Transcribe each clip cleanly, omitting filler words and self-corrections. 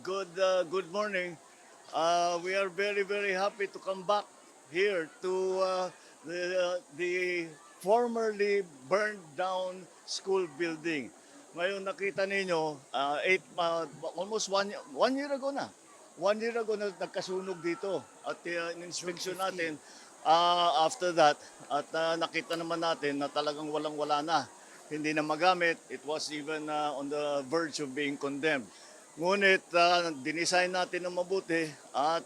Good morning. We are very, very happy to come back here to the formerly burned down school building. Ngayon nakita ninyo, almost one year ago na. 1 year ago na nagkasunog dito at in-inspection natin after that at nakita naman natin na talagang walang-wala na. Hindi na magamit. It was even on the verge of being condemned. Ngunit dinesign natin ng mabuti at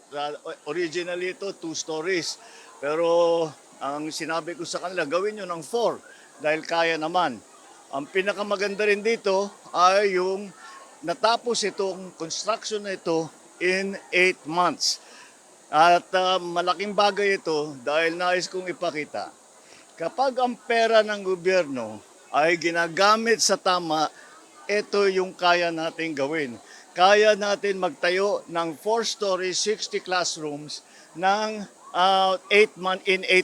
originally ito 2 stories. Pero ang sinabi ko sa kanila, gawin nyo ng 4 dahil kaya naman. Ang pinakamaganda rin dito ay yung natapos itong construction na ito in 8 months. At malaking bagay ito dahil nais kong ipakita. Kapag ang pera ng gobyerno ay ginagamit sa tama, ito yung kaya natin gawin. Kaya natin magtayo ng 4-story, 60 classrooms ng 8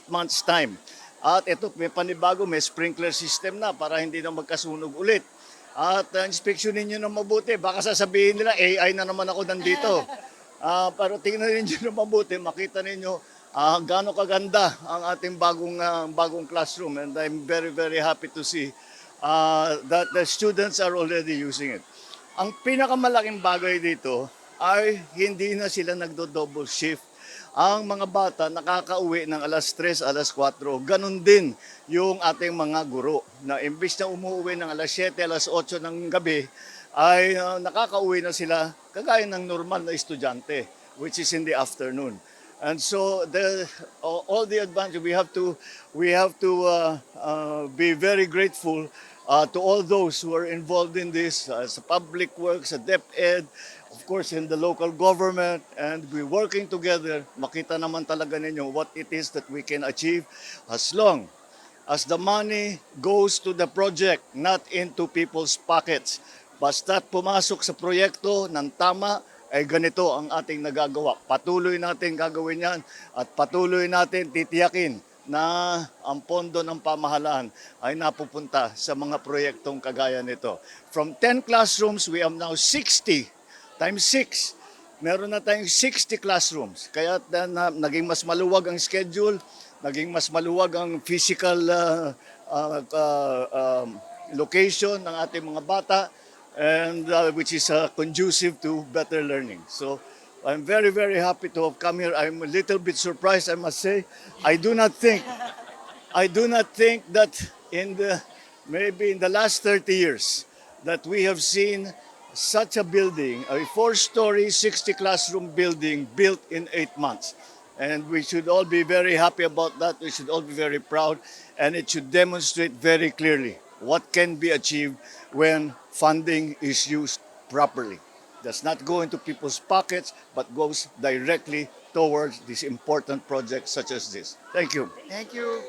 months time. At ito, may panibago, may sprinkler system na para hindi na magkasunog ulit. At inspeksyonin nyo na mabuti. Baka sasabihin nila, AI na naman ako nandito. Pero tingnan ninyo na mabuti, makita ninyo gaano kaganda ang ating bagong classroom. And I'm very, very happy to see that the students are already using it. Ang pinakamalaking bagay dito ay hindi na sila nagdo-double shift. Ang mga bata nakakauwi ng alas 3, alas 4. Ganon din yung ating mga guro na imbis na umuwi ng alas 7, alas 8 ng gabi ay nakakauwi na sila kagaya ng normal na estudyante which is in the afternoon. And so all the advantage we have to be very grateful to all those who are involved in this, sa public works, sa DepEd, of course in the local government, and we're working together. Makita naman talaga ninyo what it is that we can achieve as long as the money goes to the project, not into people's pockets. Basta't pumasok sa proyekto ng tama, ay ganito ang ating nagagawa. Patuloy natin gagawin yan at patuloy natin titiyakin na ang pondo ng pamahalaan ay napupunta sa mga proyektong kagaya nito. From 10 classrooms, we have now 60 times 6. Meron na tayong 60 classrooms. Kaya naging mas maluwag ang schedule, naging mas maluwag ang physical location ng ating mga bata, and which is conducive to better learning. So I'm very, very happy to have come here. I'm a little bit surprised, I must say. I do not think that maybe in the last 30 years that we have seen such a building, a 4-story, 60 classroom building built in 8 months. And we should all be very happy about that. We should all be very proud. And it should demonstrate very clearly what can be achieved when funding is used properly. Does not go into people's pockets, but goes directly towards these important projects such as this. Thank you. Thank you.